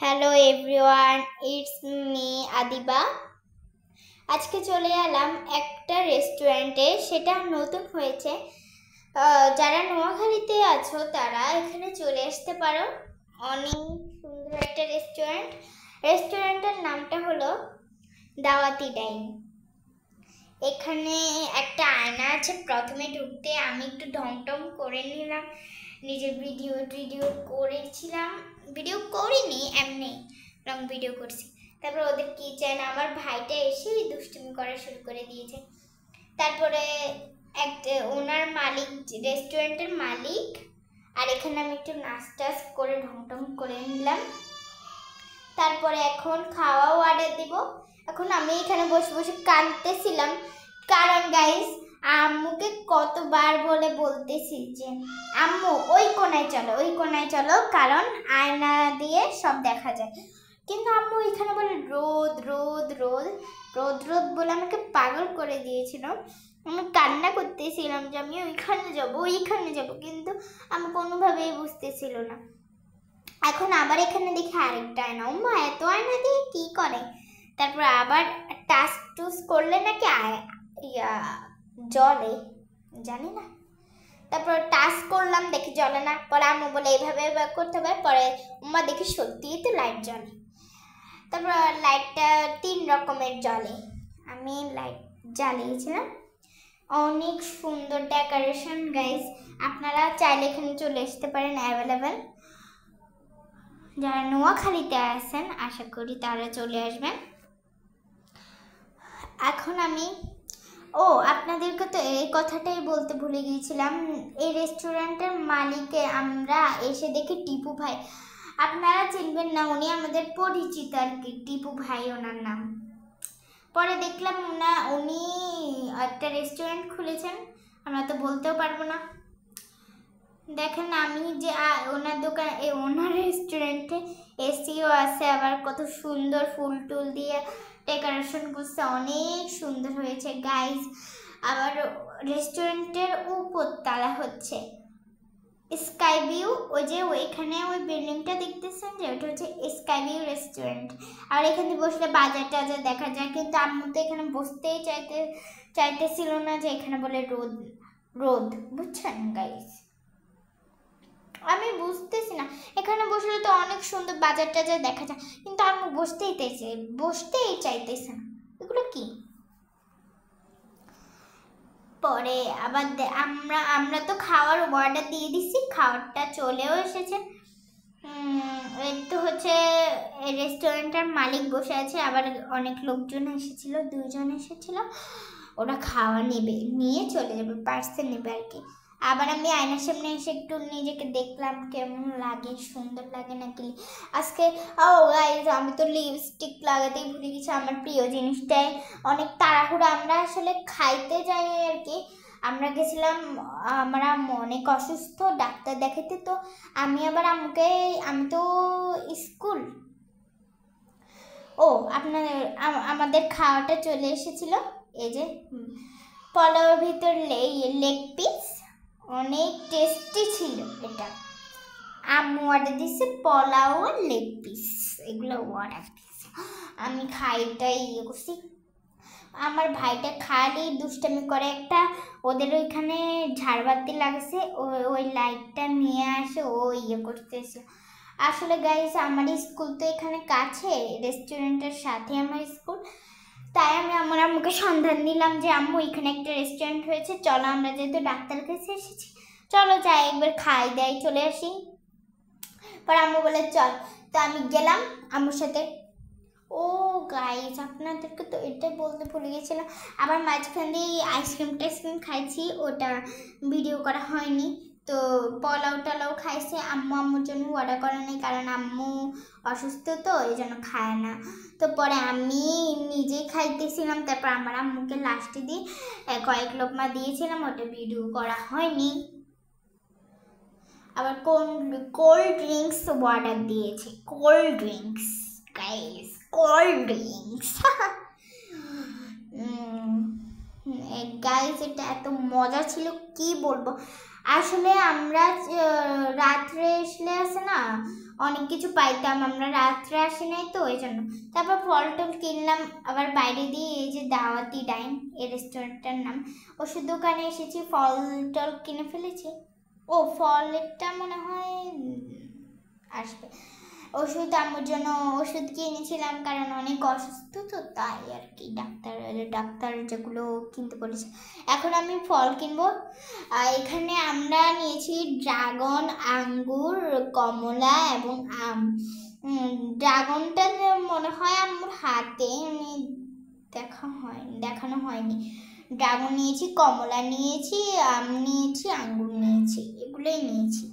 Hello everyone, it's me Adiba. আজকে চলে এলাম একটা রেস্টুরেন্টে, সেটা নতুন হয়েছে। যারা নোয়াখালীতে আছো তারা এখানে চলে আসতে পারো। অনেক সুন্দর একটা রেস্টুরেন্টের নামটা হলো দাওয়াতি ডাইন। এখানে একটা আয়না আছে। প্রথমে ঢুকতে আমি একটু ঢং করে নিলাম, নিজের ভিডিও করেছিলাম। ভিডিও করিনি, এমনি লং ভিডিও করছি। তারপর ওদের কিচেন, আমার ভাইটা এসে দুষ্টুমি করা শুরু করে দিয়েছে। তারপরে ওনার মালিক, রেস্টুরেন্টের মালিক, আর এখানে আমি একটু নাস্তা করে ঢং করে নিলাম। তারপরে এখন খাওয়াও অর্ডার দিব। এখন আমি এখানে বসে বসে কাঁদতেছিলাম, কারণ গাইস আম্মুকে কতবার বলতেছি যে আম্মু ওই কোনায় চলো, কারণ আয়না দিয়ে সব দেখা যায়। কিন্তু আম্মু এখানে বলে রোদ রোদ রোদ রোদ রোদ বলে আমাকে পাগল করে দিয়েছিল। আমি কান্না করতেছিলাম যে আমি ওইখানে যাবো, কিন্তু আমি কোনোভাবেই বুঝতেছিল না। এখন আবার এখানে দেখি আরেকটা আয়না, মা এত আয়না দিয়ে কি করে। তারপর আবার টাচ করলে নাকি জলে, জানি না। তারপর টাচ করলাম, দেখি জ্বলে না। পরে আম্মু বলে এইভাবে করতে হবে। পরে উম্মা দেখি সত্যিই তো লাইট জ্বলে। তারপর লাইটটা 3 রকমের জ্বলে। আমি লাইট জ্বালিয়েছিলাম। অনেক সুন্দর ডেকোরেশন গাইস, আপনারা চাইলে এখানে চলে আসতে পারেন, অ্যাভেলেবেল। যারা নোয়াখালীতে আছেন আশা করি তারা চলে আসবেন। এখন আমি আপনাদেরকে তো এই কথাটাই বলতে ভুলে গিয়েছিলাম। এই রেস্টুরেন্টের মালিককে আমরা এসে দেখি টিপু ভাই। আপনারা চিনবেন না, উনি আমাদের পরিচিত আর কি, টিপু ভাই ওনার নাম। পরে দেখলাম উনি একটা রেস্টুরেন্ট খুলেছেন, আমরা তো বলতেও পারবো না। দেখেন আমি যে ওনার দোকান, ওনার রেস্টুরেন্টে এসিও আছে, আবার কত সুন্দর ফুল টুল দিয়ে ডেকোরেশন করছে, অনেক সুন্দর হয়েছে গাইজ। আবার রেস্টুরেন্টের উপরতলা হচ্ছে স্কাই ভিউ। ওই যে ওইখানে ওই বিল্ডিংটা দেখতেছেন যে ওটা হচ্ছে স্কাই ভিউ রেস্টুরেন্ট। আর এখানে বসলে বাজার টাজার দেখা যায়, কিন্তু আম্মু তো এখানে বসতেই চাইতেছিল না, যে এখানে বলে রোদ রোদ, বুঝছেন গাইজ। আমি বুঝতেছি না, এখানে বসলে তো অনেক সুন্দর বাজার টাজার দেখা যায়, কিন্তু আম্মু বসতেই চাইতেছে না। এগুলো কি? পরে আবার আমরা তো খাওয়ার অর্ডার দিয়ে দিচ্ছি, খাওয়ারটা চলেও এসেছে। তো হচ্ছে রেস্টুরেন্টের মালিক বসে আছে, আবার অনেক লোকজন এসেছিল, 2 জন এসেছিল। ওরা খাওয়া নিয়ে চলে যাবে, পার্সেল নেবে আর কি। আবার আমি আয়নার সামনে এসে একটু নিজেকে দেখলাম কেমন লাগে, সুন্দর লাগে নাকি। আজকে গাইস আমি তো লিপস্টিক লাগাতেই ভুলে গেছি, আমার প্রিয় জিনিসটাই। অনেক তাড়াহুড়া, আমরা আসলে খাইতে যাই আর কি। আমরা গেছিলাম, আমার আম্মু অনেক অসুস্থ, ডাক্তার দেখাতে। তো আমি আবার আম্মুকে, আমি তো স্কুল আমাদের খাওয়াটা চলে এসেছিল। এই যে পোলাওর ভিতর লেগ পিস, অনেক টেস্টি ছিল এটা। আম্মু অর্ডার দিচ্ছে পোলাও আর লেগ পিস, এগুলো অর্ডার দিচ্ছে। আমি খাইটাই করছি। আমার ভাইটা খালি দুষ্টামি করে একটা, ওদের ওইখানে ঝাড়বাতি লাগছে, ওই লাইটটা নিয়ে আসে, ও করতেছে। আসলে গাইস আমার স্কুল তো এখানে কাছে, রেস্টুরেন্টের সাথে আমার স্কুল। তাই আমি আমার আম্মুকে সন্ধান দিলাম যে আম্মু এখানে একটা রেস্টুরেন্ট হয়েছে, চলো, আমরা যেহেতু ডাক্তার কাছে এসেছি চলো যাই একবার খাই দেয় চলে আসি। পর আম্মু বলে চল, তো আমি গেলাম আম্মুর সাথে। গাইস আপনাদেরকে তো এটাই বলতে ভুলে গেছিলাম। আবার মাঝখান দিয়ে আইসক্রিম খাইছি, ওটা ভিডিও করা হয়নি। তো পোলাও খাইছে, আম্মুর জন্য অর্ডার করা নেই, কারণ আম্মু অসুস্থ তো এই জন্য খায় না। তো পরে আমি নিজেই খাইতেছিলাম। তারপর আমার আম্মুকে লাস্টে দিয়ে কয়েক লোকমা দিয়েছিলাম, ওটা ভিডিও করা হয়নি। আবার কোল্ড ড্রিঙ্কস অর্ডার দিয়েছি, cold drinks guys, cold drinks. Guys এটা এত মজা ছিল কি বলবো। আসলে আমরা রাত্রে আসলে আছে না, অনেক কিছু পাইতাম, আমরা রাত্রে আসি নাই তো ওই জন্য। তারপর ফল টল কিনলাম আবার বাইরে দিয়ে, এই যে দাওয়াতি ডাইন এই রেস্টুরেন্টটার নাম। ওষুধ দোকানে এসেছি, ফল টল কিনে ফেলেছি। ও ফলেরটা মনে হয় আসবে। ওষুধ আম্মুর জন্য ওষুধ কিনেছিলাম, কারণ অনেক অসুস্থ তো, তাই আর কি। ডাক্তার যেগুলো কিনতে বলেছে। এখন আমি ফল কিনবো। এখানে আমরা নিয়েছি ড্রাগন, আঙ্গুর, কমলা এবং আম। ড্রাগনটা মনে হয় আম্মুর হাতে দেখানো হয়নি। ড্রাগন নিয়েছি, কমলা নিয়েছি, আম নিয়েছি, আঙ্গুর নিয়েছি, এগুলোই নিয়েছি।